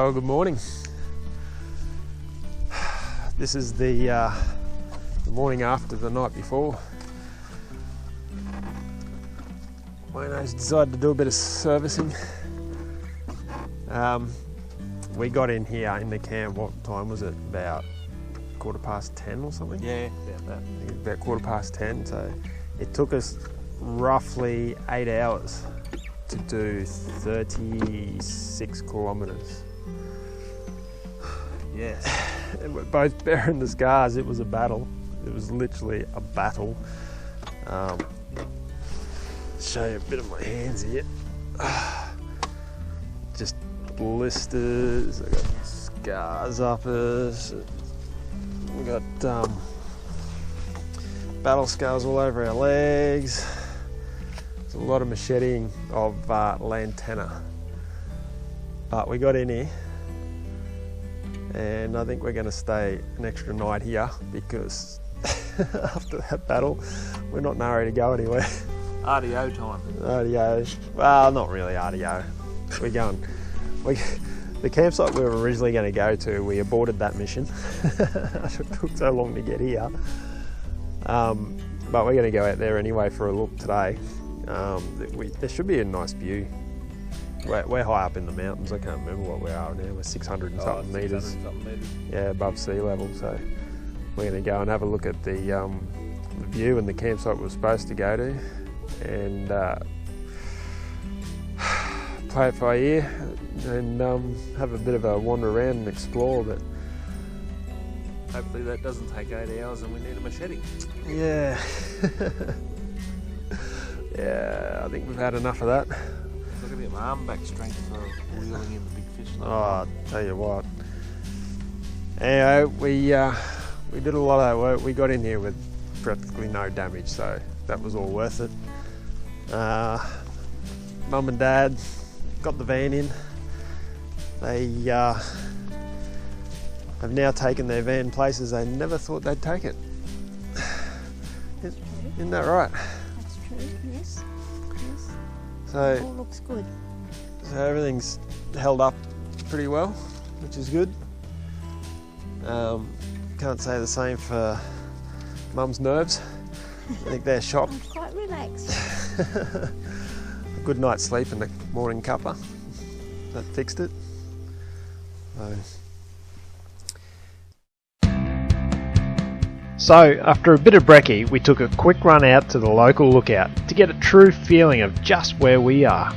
Well, good morning. This is the morning after the night before. Wayno's decided to do a bit of servicing. We got in here in the camp, what time was it? About 10:15 or something? Yeah, about that. I think it was about 10:15, so it took us roughly 8 hours to do 36 kilometres. Yes. And we're both bearing the scars. It was a battle. It was literally a battle. Show you a bit of my hands here. Just blisters. I got scars up us. We got battle scars all over our legs. There's a lot of macheting of lantana. But we got in here, and I think we're going to stay an extra night here because after that battle, we're not in a hurry to go anywhere. RDO time. RDO. Well, not really RDO. We're going. The campsite we were originally going to go to, we aborted that mission. It took so long to get here. But we're going to go out there anyway for a look today. There should be a nice view. We're high up in the mountains. I can't remember what we are now. We're 600 and something metres. Yeah, above sea level. So we're going to go and have a look at the view and the campsite we're supposed to go to, and play it by ear and have a bit of a wander around and explore. But hopefully that doesn't take 8 hours and we need a machete. Yeah. Yeah, I think we've had enough of that. Look at my arm back strength for reeling in the big fish. Oh, I'll tell you what. Anyway, we did a lot of that work. We got in here with practically no damage, so that was all worth it. Mum and Dad got the van in. They have now taken their van places they never thought they'd take it. Isn't that right? That's true, yes. So It all looks good. So everything's held up pretty well, which is good. Can't say the same for Mum's nerves. I think they're shot. I'm quite relaxed. A good night's sleep and a morning cuppa. That fixed it. So after a bit of brekkie, we took a quick run out to the local lookout to get a true feeling of just where we are.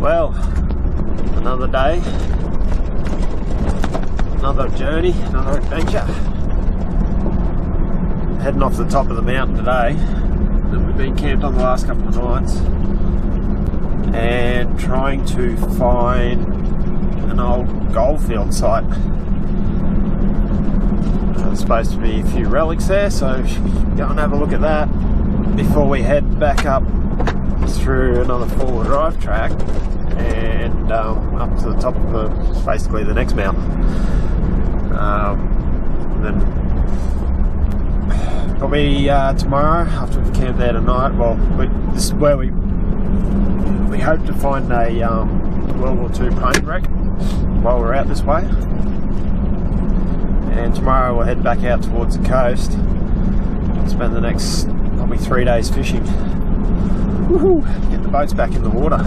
Well, another day, another journey, another adventure. Heading off the top of the mountain today that we've been camped on the last couple of nights, and trying to find an old goldfield site. There's supposed to be a few relics there, so we should go and have a look at that before we head back up through another four-wheel drive track and up to the top of basically the next mountain. Then probably tomorrow, after we've camped there tonight, well, this is where we hope to find a World War II plane wreck while we're out this way. And tomorrow we'll head back out towards the coast and spend the next probably 3 days fishing. Woohoo! Get the boats back in the water.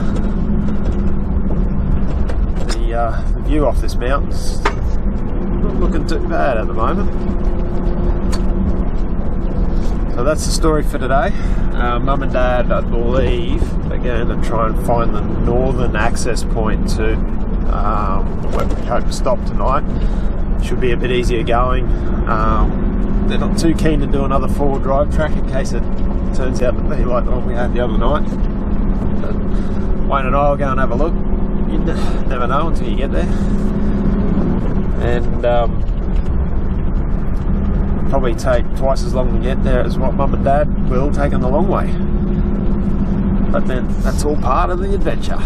The view off this mountain's not looking too bad at the moment. So that's the story for today. Mum and Dad, I believe, are going to try and find the northern access point to where we hope to stop tonight. Should be a bit easier going. They're not too keen to do another four-wheel drive track in case it turns out to be like the one we had the other night. But Wayne and I will go and have a look. You never know until you get there. And probably take twice as long to get there as what Mum and Dad will take on the long way. But then that's all part of the adventure.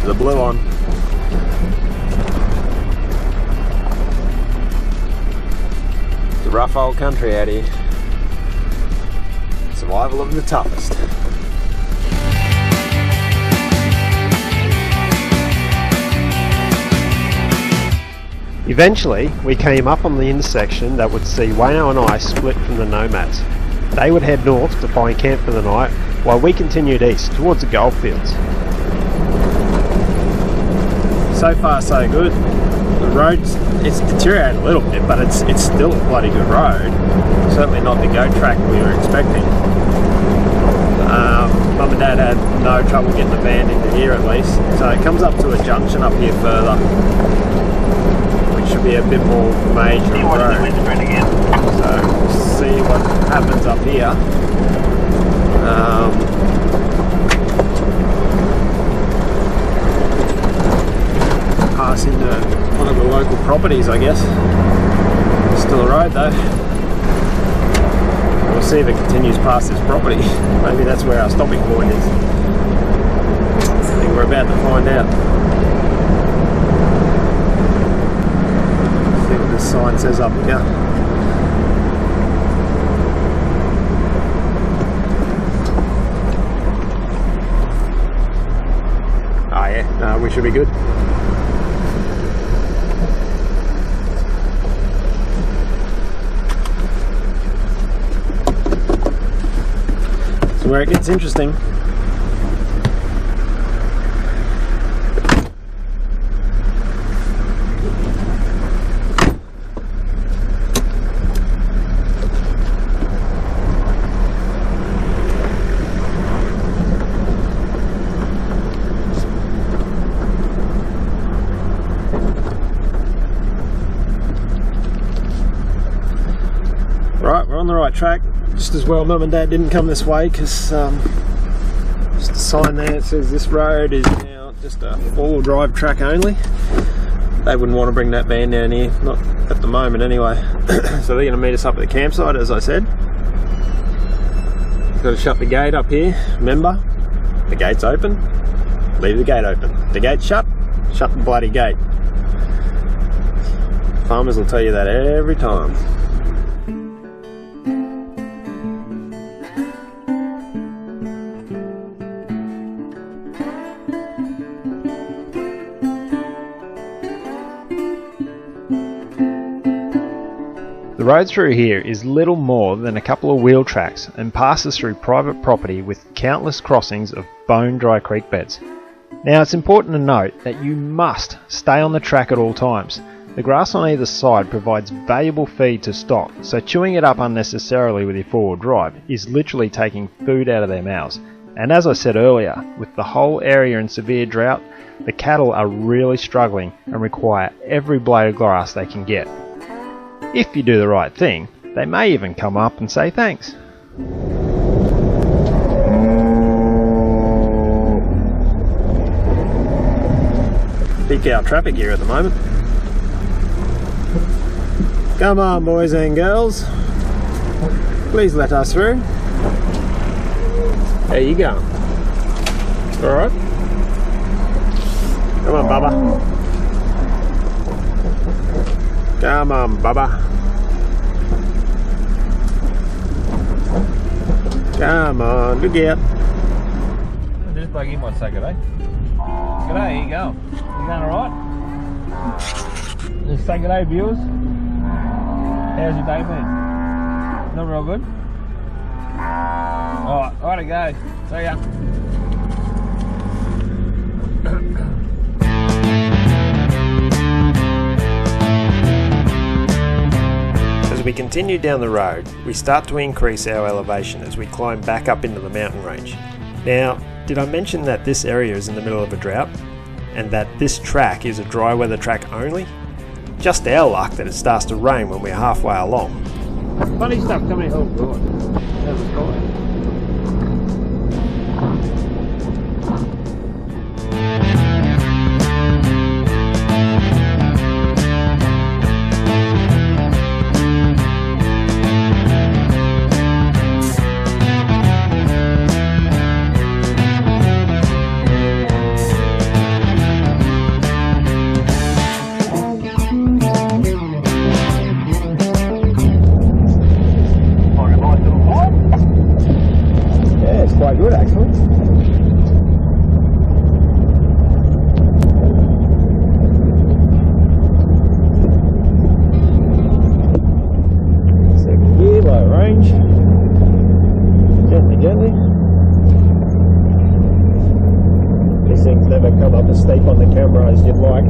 The blue on. It's a rough old country out here. Survival of the toughest. Eventually, we came up on the intersection that would see Wayno and I split from the nomads. They would head north to find camp for the night, while we continued east towards the goldfields. So far so good. The road's, it's deteriorated a little bit, but it's still a bloody good road. Certainly not the goat track we were expecting. Mum and Dad had no trouble getting the van into here at least. So it comes up to a junction up here further, which should be a bit more major road. So we'll see what happens up here. Pass into one of the local properties, I guess. Still a road though. We'll see if it continues past this property. Maybe that's where our stopping point is. I think we're about to find out. See what this sign says up here. Oh yeah, no, we should be good. Where it gets interesting. Right, we're on the right track. Just as well Mum and Dad didn't come this way, because just a sign there that says this road is now just a four-wheel drive track only. They wouldn't want to bring that van down here, not at the moment anyway. So they're going to meet us up at the campsite, as I said. Got to shut the gate up here. Remember, the gate's open, leave the gate open. The gate's shut, shut the bloody gate. Farmers will tell you that every time. The road through here is little more than a couple of wheel tracks and passes through private property with countless crossings of bone-dry creek beds. Now it's important to note that you must stay on the track at all times. The grass on either side provides valuable feed to stock, so chewing it up unnecessarily with your four-wheel drive is literally taking food out of their mouths. And as I said earlier, with the whole area in severe drought, the cattle are really struggling and require every blade of grass they can get. If you do the right thing, they may even come up and say thanks. Peak out traffic here at the moment. Come on, boys and girls. Please let us through. There you go. Alright. Come on, Bubba. Come on, Bubba. Come on, good get. This buggy might say good day. Good day, here you go. You going alright? Just say good day, viewers. How's your day been? Not real good? Alright, righty go. See ya. As we continue down the road, we start to increase our elevation as we climb back up into the mountain range. Now, did I mention that this area is in the middle of a drought? And that this track is a dry weather track only? Just our luck that it starts to rain when we're halfway along. Funny stuff coming. Oh god. There's a sky. Good actually. Second gear, low range. Gently, gently. These things never come up as steep on the camera as you'd like.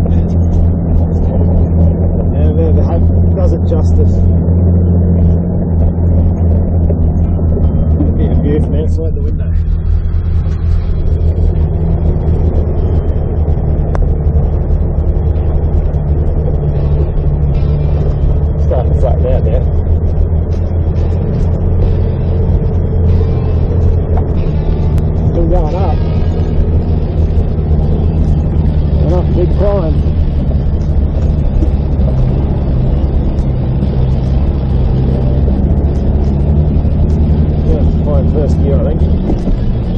And the hope does it justice. Bit of view from outside the window. Starting to flatten out now. Still going up. And up, big climb. First gear, I think.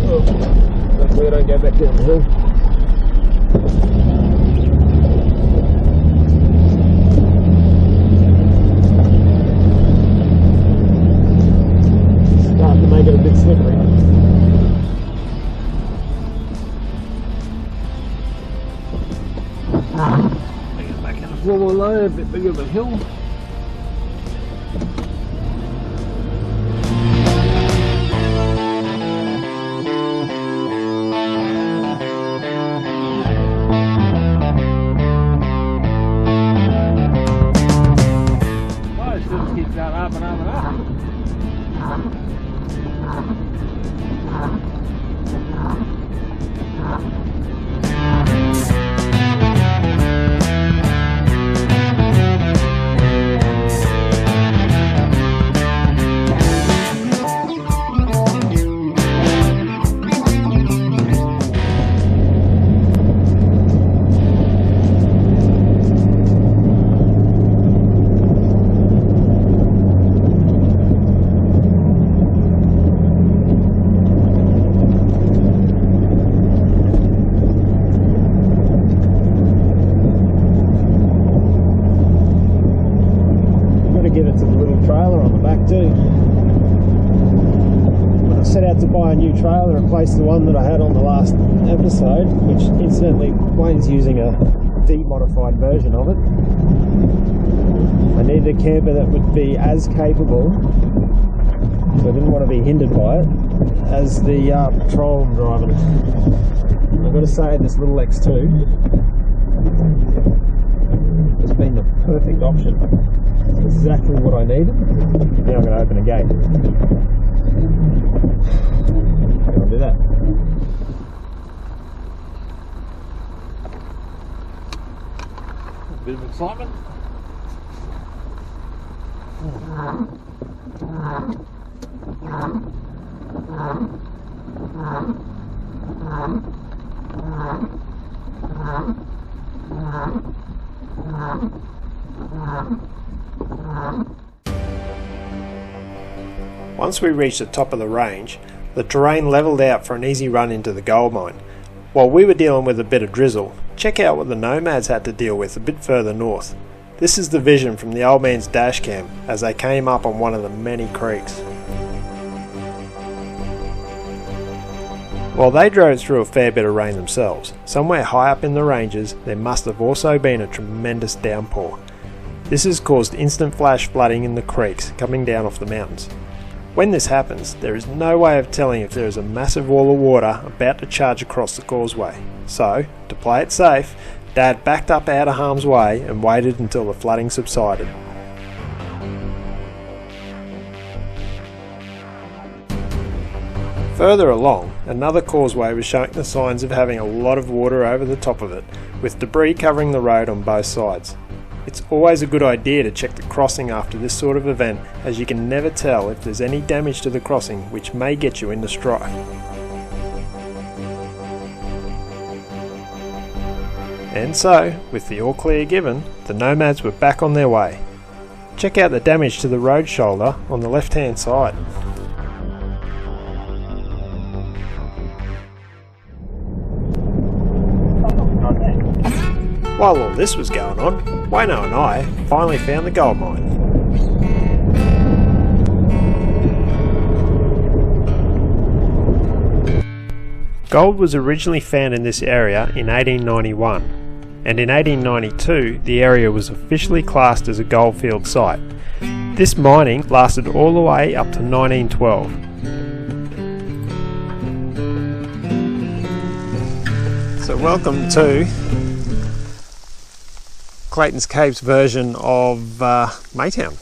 Oh, hopefully I don't go back down the hill. Starting to make it a bit slippery. Take it back in the four-wheel load, a bit bigger of a hill. Buy a new trailer, replace the one that I had on the last episode, which incidentally Wayne's using a demodified version of it. I needed a camper that would be as capable, so I didn't want to be hindered by it, as the Patrol I'm driving. I've got to say, this little X2 has been the perfect option. It's exactly what I needed. Now I'm going to open a gate. I'll do that. A bit of excitement. Once we reached the top of the range, the terrain levelled out for an easy run into the gold mine. While we were dealing with a bit of drizzle, check out what the nomads had to deal with a bit further north. This is the vision from the old man's dash cam as they came up on one of the many creeks. While they drove through a fair bit of rain themselves, somewhere high up in the ranges there must have also been a tremendous downpour. This has caused instant flash flooding in the creeks coming down off the mountains. When this happens, there is no way of telling if there is a massive wall of water about to charge across the causeway. So, to play it safe, Dad backed up out of harm's way and waited until the flooding subsided. Further along, another causeway was showing the signs of having a lot of water over the top of it, with debris covering the road on both sides. It's always a good idea to check the crossing after this sort of event, as you can never tell if there's any damage to the crossing which may get you into strife. And so, with the all clear given, the nomads were back on their way. Check out the damage to the road shoulder on the left hand side. While all this was going on, Wayno and I finally found the gold mine. Gold was originally found in this area in 1891, and in 1892 the area was officially classed as a goldfield site. This mining lasted all the way up to 1912. So welcome to Claytons Cape's version of Maytown.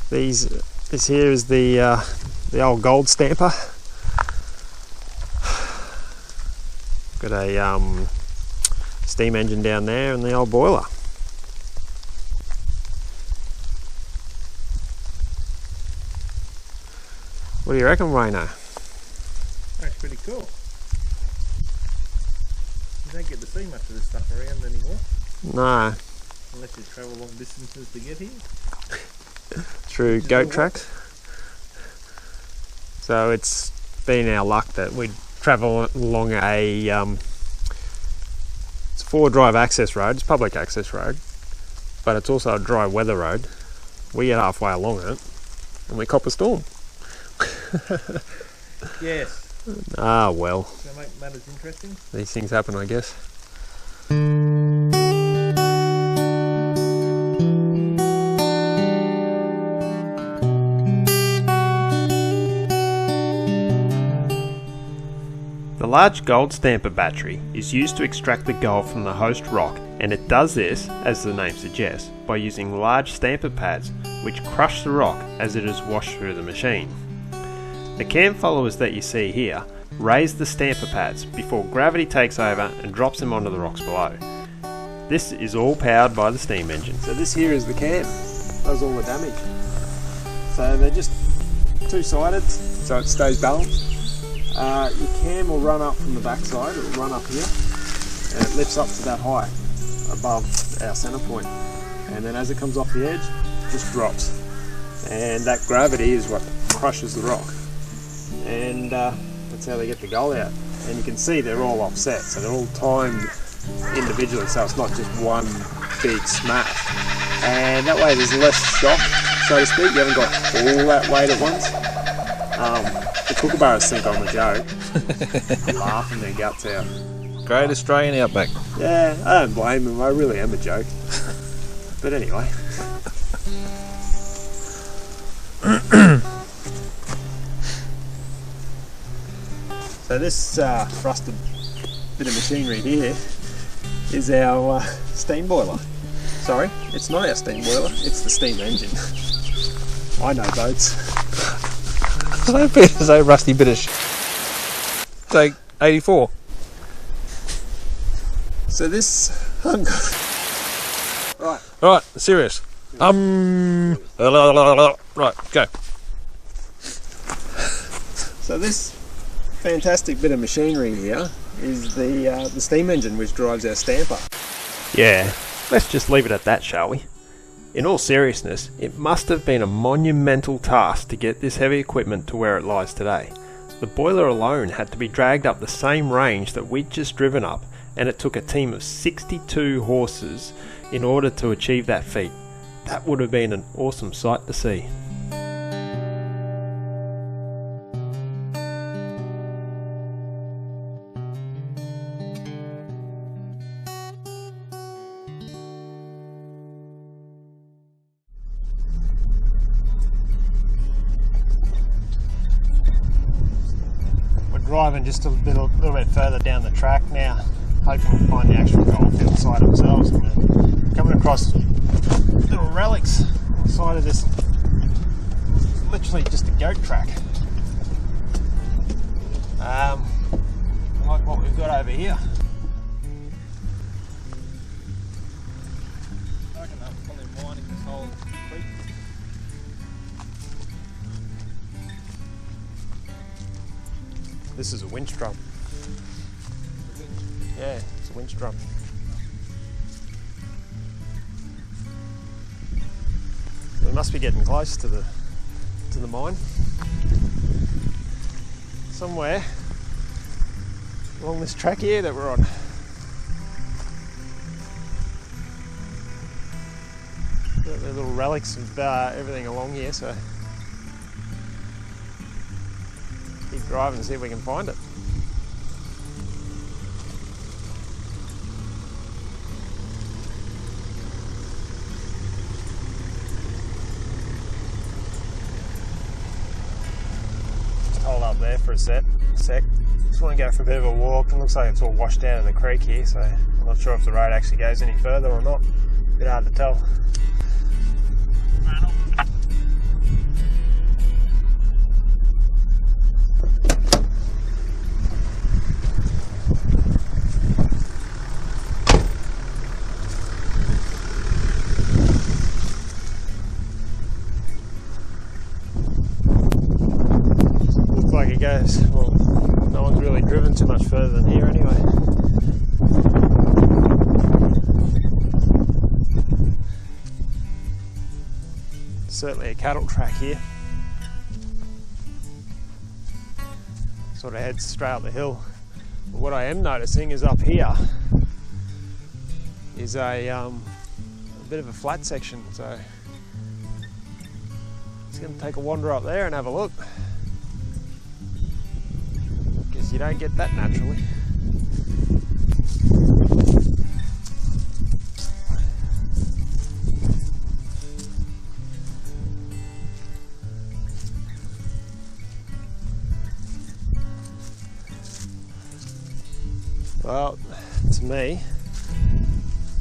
This here is the old gold stamper. Got a steam engine down there and the old boiler. What do you reckon, Wayno? That's pretty cool. You don't get to see much of this stuff around anymore. No. Unless you travel long distances to get here. Through goat tracks. So it's been our luck that we travel along it's a 4-drive access road, it's public access road, but it's also a dry weather road. We get halfway along it and we cop a storm. Yes. Ah, well. Does that make matters interesting? These things happen, I guess. The large gold stamper battery is used to extract the gold from the host rock, and it does this, as the name suggests, by using large stamper pads which crush the rock as it is washed through the machine. The cam followers that you see here raise the stamper pads before gravity takes over and drops them onto the rocks below. This is all powered by the steam engine. So this here is the cam, does all the damage. So they're just two-sided, so it stays balanced. Your cam will run up from the backside, it will run up here, and it lifts up to that height above our centre point. And then as it comes off the edge, it just drops. And that gravity is what crushes the rock. And that's how they get the gold out. And you can see they're all offset, so they're all timed individually, so it's not just one big smash. And that way there's less shock, so to speak. You haven't got all that weight at once. The kookaburras think I'm a joke. They're laughing their guts out. Great Australian Outback. Yeah, I don't blame him. I really am a joke. But anyway. So this rusted bit of machinery here is our steam boiler. Sorry, it's not our steam boiler, it's the steam engine. I know boats. It's a rusty bit of It's like 84. So this... Right. Right, serious. Right, go. So this fantastic bit of machinery here is the steam engine which drives our stamper. Yeah, let's just leave it at that, shall we? In all seriousness, it must have been a monumental task to get this heavy equipment to where it lies today. The boiler alone had to be dragged up the same range that we'd just driven up, and it took a team of 62 horses in order to achieve that feat. That would have been an awesome sight to see. Driving just a little bit further down the track now, hoping to find the actual goldfield site themselves. And we're coming across little relics on the side of this, literally just a goat track. Like what we've got over here. I reckon that's probably mining this whole creek. This is a winch drum. Yeah, it's a winch drum. We must be getting close to the mine. Somewhere along this track here that we're on. Got the little relics of everything along here, so keep driving and see if we can find it. Just hold up there for a sec. Just want to go for a bit of a walk. It looks like it's all washed out of the creek here, so I'm not sure if the road actually goes any further or not. A bit hard to tell. Like it goes. Well, no one's really driven too much further than here anyway. Certainly a cattle track here. Sort of heads straight up the hill. But what I am noticing is up here is a bit of a flat section, so it's going to take a wander up there and have a look. You don't get that naturally. Well, to me,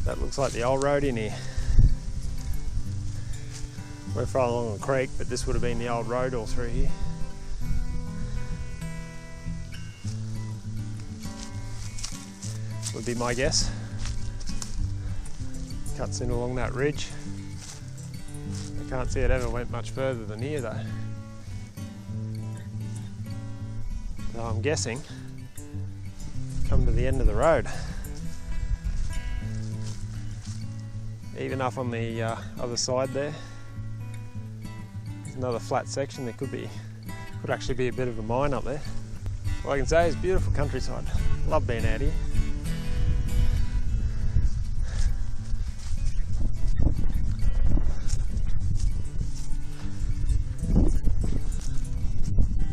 that looks like the old road in here. We're far along the creek, but this would have been the old road all through here. Would be my guess. Cuts in along that ridge. I can't see it ever went much further than here though. So I'm guessing come to the end of the road. Even up on the other side there, there's another flat section. There could actually be a bit of a mine up there. All I can say is beautiful countryside. Love being out here.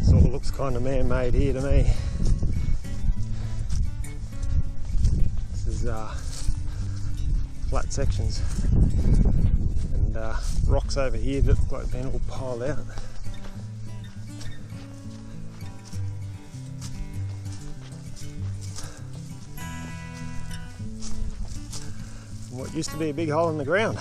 Sort of looks kind of man-made here to me. these flat sections, and rocks over here that look like they've been all piled out. And what used to be a big hole in the ground.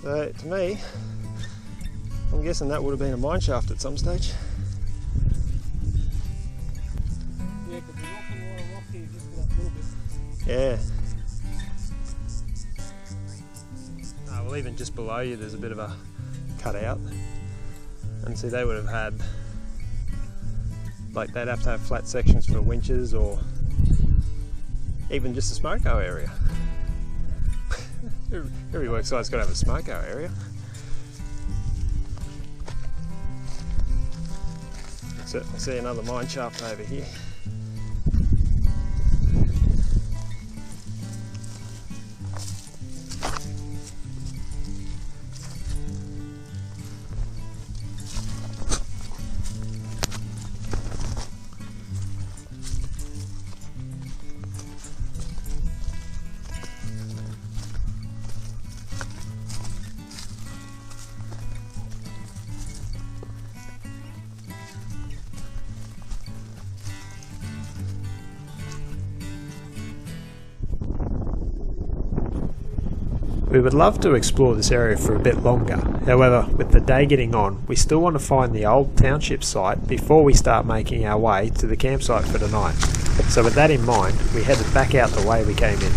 So to me, I'm guessing that would have been a mine shaft at some stage. Yeah, because there's an awful lot of rock here just for that little bit. Yeah. Well, even just below you there's a bit of a cutout. And see, they would have had, like, they'd have to have flat sections for winches, or even just a smoko area. Every work site's got to have a smoko area. So I see another mine shaft over here. We would love to explore this area for a bit longer. However, with the day getting on, we still want to find the old township site before we start making our way to the campsite for tonight. So with that in mind, we headed back out the way we came in.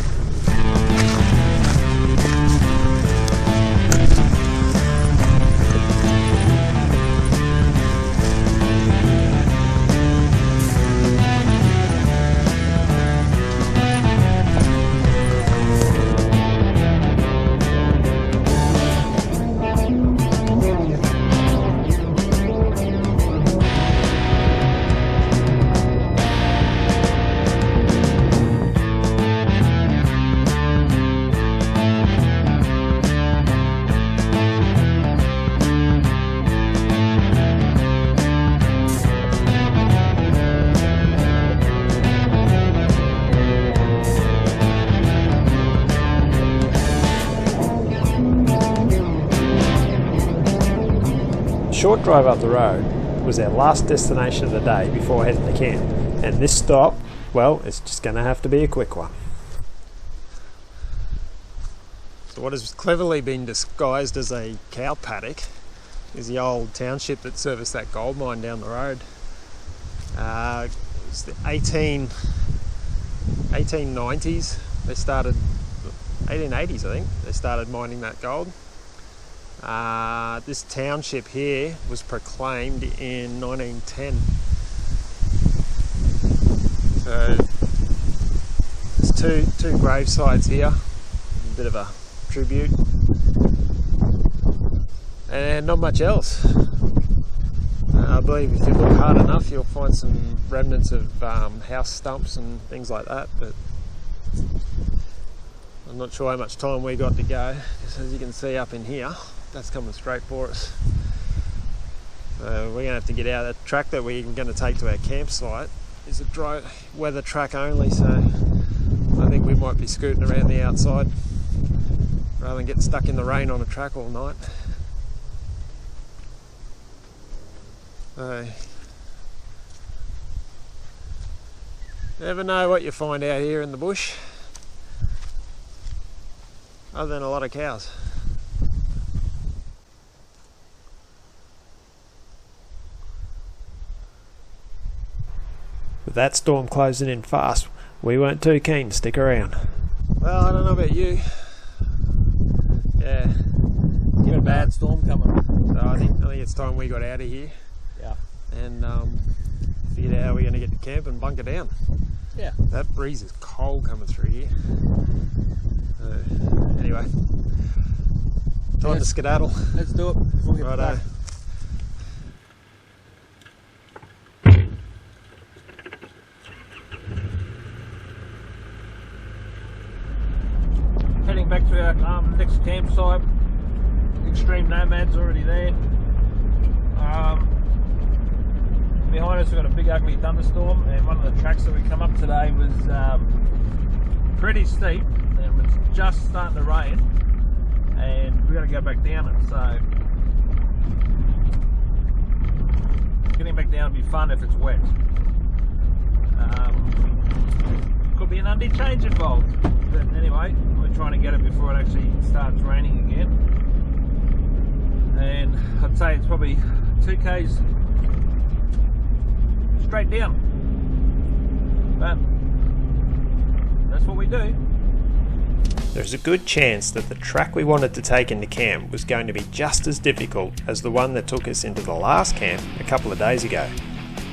Short drive up the road was our last destination of the day before heading to camp, and this stop, well, it's just going to have to be a quick one. So what has cleverly been disguised as a cow paddock is the old township that serviced that gold mine down the road. It's the 1890s, they started, 1880s I think, they started mining that gold. This township here was proclaimed in 1910. So there's two grave sites here, a bit of a tribute, and not much else. I believe if you look hard enough you'll find some remnants of house stumps and things like that, but I'm not sure how much time we got to go, because as you can see up in here, that's coming straight for us. We're going to have to get out. That track that we're going to take to our campsite is a dry weather track only, so I think we might be scooting around the outside rather than getting stuck in the rain on a track all night. So, never know what you find out here in the bush, other than a lot of cows. With that storm closing in fast, we weren't too keen to stick around. Well, I don't know about you. Yeah. You got a bad storm coming. So I think it's time we got out of here. Yeah. And figured out how we're going to get to camp and bunker down. Yeah. That breeze is cold coming through here. Anyway, time to skedaddle. Let's do it. Righto. Heading back to our next campsite. Extreme Nomad's already there. behind us we've got a big ugly thunderstorm, and one of the tracks that we come up today was pretty steep and it was just starting to rain, and we got to go back down it. So getting back down would be fun if it's wet. Could be an undie change involved, but anyway, we're trying to get it before it actually starts raining again. And I'd say it's probably 2k's straight down, but that's what we do. There's a good chance that the track we wanted to take into camp was going to be just as difficult as the one that took us into the last camp a couple of days ago.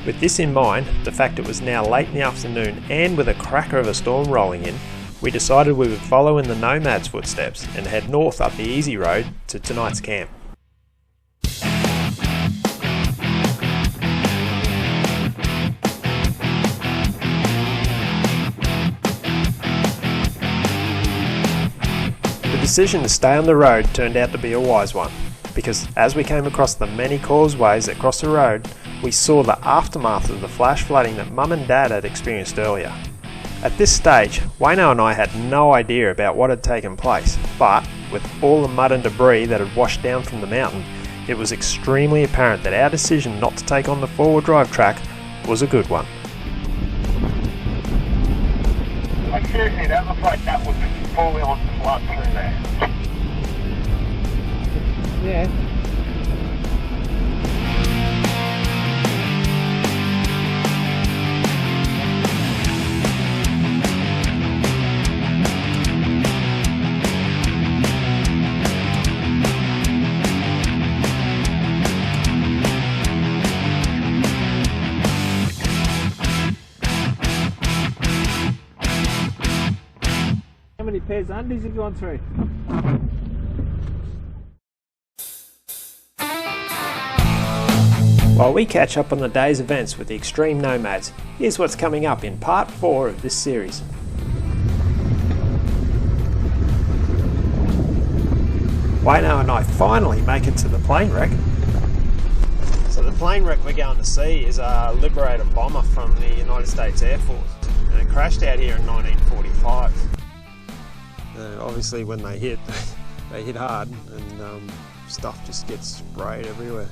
With this in mind, the fact it was now late in the afternoon and with a cracker of a storm rolling in, we decided we would follow in the Nomad's footsteps and head north up the easy road to tonight's camp. The decision to stay on the road turned out to be a wise one, because as we came across the many causeways that cross the road, we saw the aftermath of the flash flooding that Mum and Dad had experienced earlier. At this stage, Wayno and I had no idea about what had taken place, but with all the mud and debris that had washed down from the mountain, it was extremely apparent that our decision not to take on the four-wheel drive track was a good one. Like seriously, that looks like that was four-wheel flood through there. Yeah. How many pairs of undies have you gone through? While we catch up on the day's events with the Extreme Nomads, here's what's coming up in part 4 of this series. Wayno and I finally make it to the plane wreck. So the plane wreck we're going to see is a Liberator bomber from the United States Air Force, and it crashed out here in 1945. Obviously when they hit hard, and stuff just gets sprayed everywhere.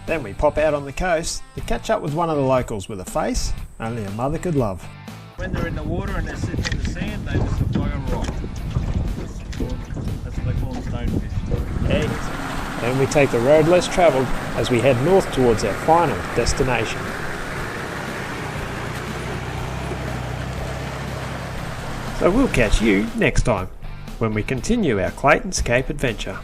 Then we pop out on the coast to catch up with one of the locals with a face only a mother could love. When they're in the water and they're sitting in the sand, they just look like a rock. That's what they call them, stonefish. Eggs. Then we take the road less travelled as we head north towards our final destination. So we'll catch you next time when we continue our Claytons Cape adventure.